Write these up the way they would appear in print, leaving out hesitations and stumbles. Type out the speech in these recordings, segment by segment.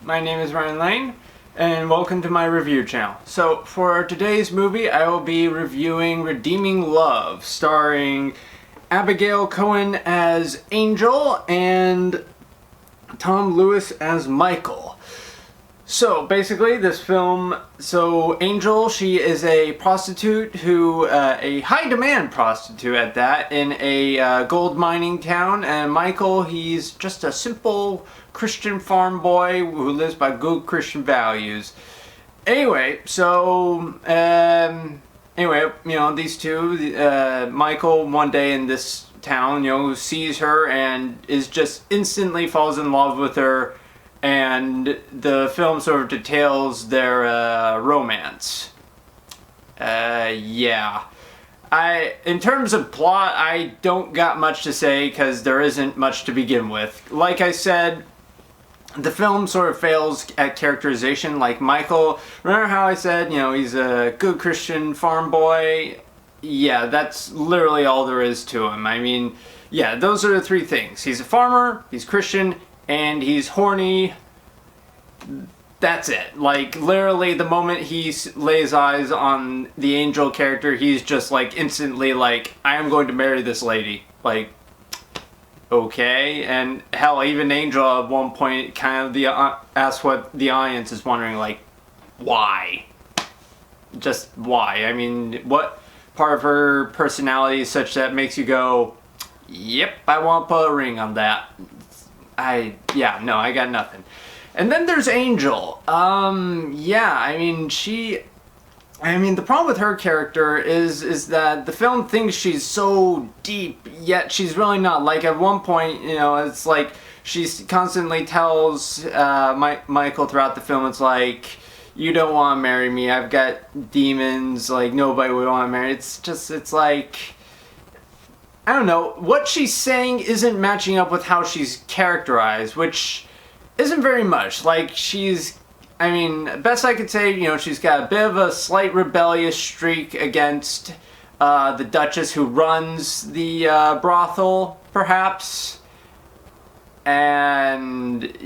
my name is Ryan Lane, and welcome to my review channel. So, for today's movie, I will be reviewing Redeeming Love, starring Abigail Cohen as Angel and Tom Lewis as Michael. So, basically, this film, Angel, she is a prostitute a high-demand prostitute at that, in a gold mining town, and Michael, he's just a simple Christian farm boy who lives by good Christian values. Anyway, these two, Michael, one day in this town, sees her and is just instantly falls in love with her. And the film sort of details their romance. In terms of plot, I don't got much to say because there isn't much to begin with. Like I said, the film sort of fails at characterization. Like Michael, remember how I said, he's a good Christian farm boy? Yeah, that's literally all there is to him. I mean, yeah, those are the three things. He's a farmer, he's Christian, and he's horny. That's it. Like, literally, the moment he lays eyes on the Angel character, he's just, like, instantly like, I am going to marry this lady. Like, okay. And hell, even Angel at one point kind of asks what the audience is wondering, like, why? Just why? I mean, what part of her personality is such that makes you go, yep, I want to put a ring on that. I got nothing. And then there's Angel. The problem with her character is that the film thinks she's so deep, yet she's really not. Like, at one point, it's like she constantly tells Michael throughout the film, it's like, you don't want to marry me, I've got demons, like, nobody would want to marry. It's like, I don't know, what she's saying isn't matching up with how she's characterized, which isn't very much. Like, best I could say, she's got a bit of a slight rebellious streak against the Duchess who runs the brothel, perhaps. And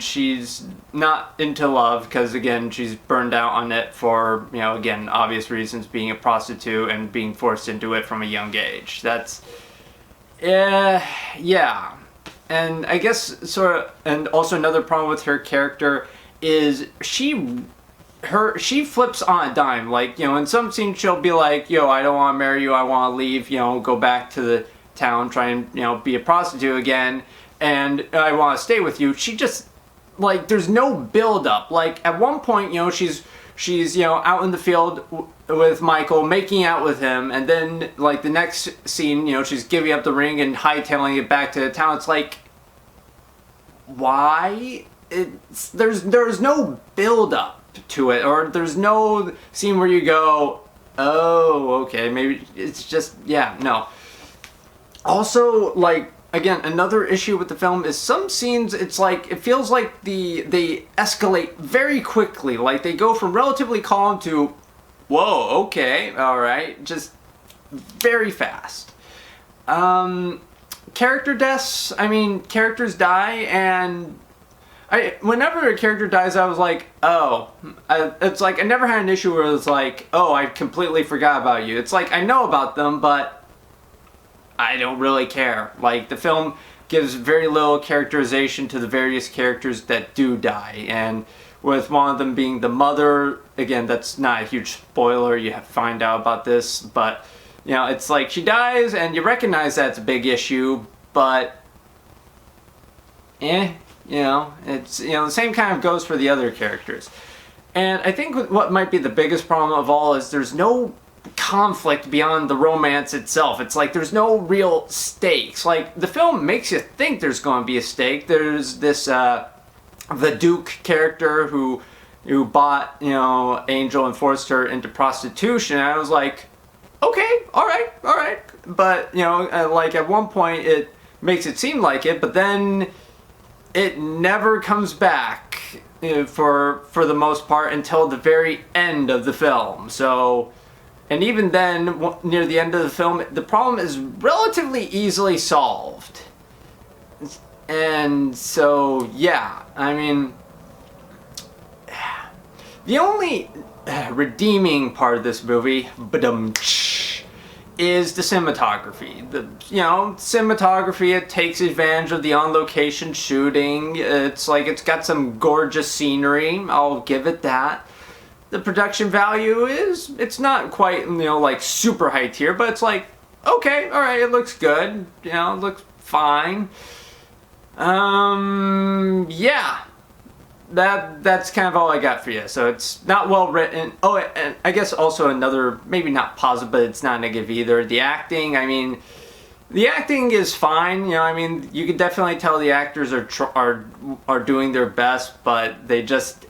she's not into love because, again, she's burned out on it for, again, obvious reasons, being a prostitute and being forced into it from a young age. That's, yeah. And I guess and also another problem with her character is she flips on a dime. Like, in some scenes she'll be like, I don't want to marry you, I want to leave, go back to the town, try and, be a prostitute again, and I want to stay with you. She just, like, there's no build up. Like, at one point, she's out in the field with Michael, making out with him, and then, like, the next scene, she's giving up the ring and hightailing it back to the town. It's like, why? There's no build up to it, or there's no scene where you go, oh, okay, maybe it's just, no. Also, like, again, another issue with the film is some scenes, it's like, it feels like they escalate very quickly. Like, they go from relatively calm to, whoa, okay, alright, just very fast. Character deaths, characters die, and whenever a character dies, I was like, it's like, I never had an issue where it's like, oh, I completely forgot about you. It's like, I know about them, but I don't really care. Like, the film gives very little characterization to the various characters that do die, and with one of them being the mother, again, that's not a huge spoiler, you have to find out about this, but, it's like, she dies, and you recognize that's a big issue, but, it's, the same kind of goes for the other characters. And I think what might be the biggest problem of all is there's no conflict beyond the romance itself. It's like there's no real stakes. Like, the film makes you think there's going to be a stake. There's this, the Duke character who bought, Angel and forced her into prostitution, and I was like, okay, alright. But, like, at one point it makes it seem like it, but then it never comes back for the most part until the very end of the film. So, and even then, near the end of the film, the problem is relatively easily solved. And so, yeah, The only redeeming part of this movie, is the cinematography. The cinematography, it takes advantage of the on-location shooting. It's like it's got some gorgeous scenery. I'll give it that. The production value it's not quite like super high tier, but it's like okay, all right, it looks good. It looks fine. Yeah. That's kind of all I got for you. So it's not well written. Oh, and I guess also another, maybe not positive, but it's not negative either. The acting, I mean, the acting is fine. I mean, you can definitely tell the actors are doing their best, but they just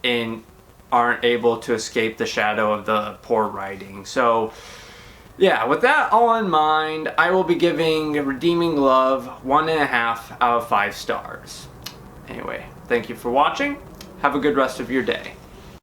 aren't able to escape the shadow of the poor writing. So yeah, with that all in mind, I will be giving Redeeming Love 1.5 out of 5 stars. Anyway, thank you for watching. Have a good rest of your day.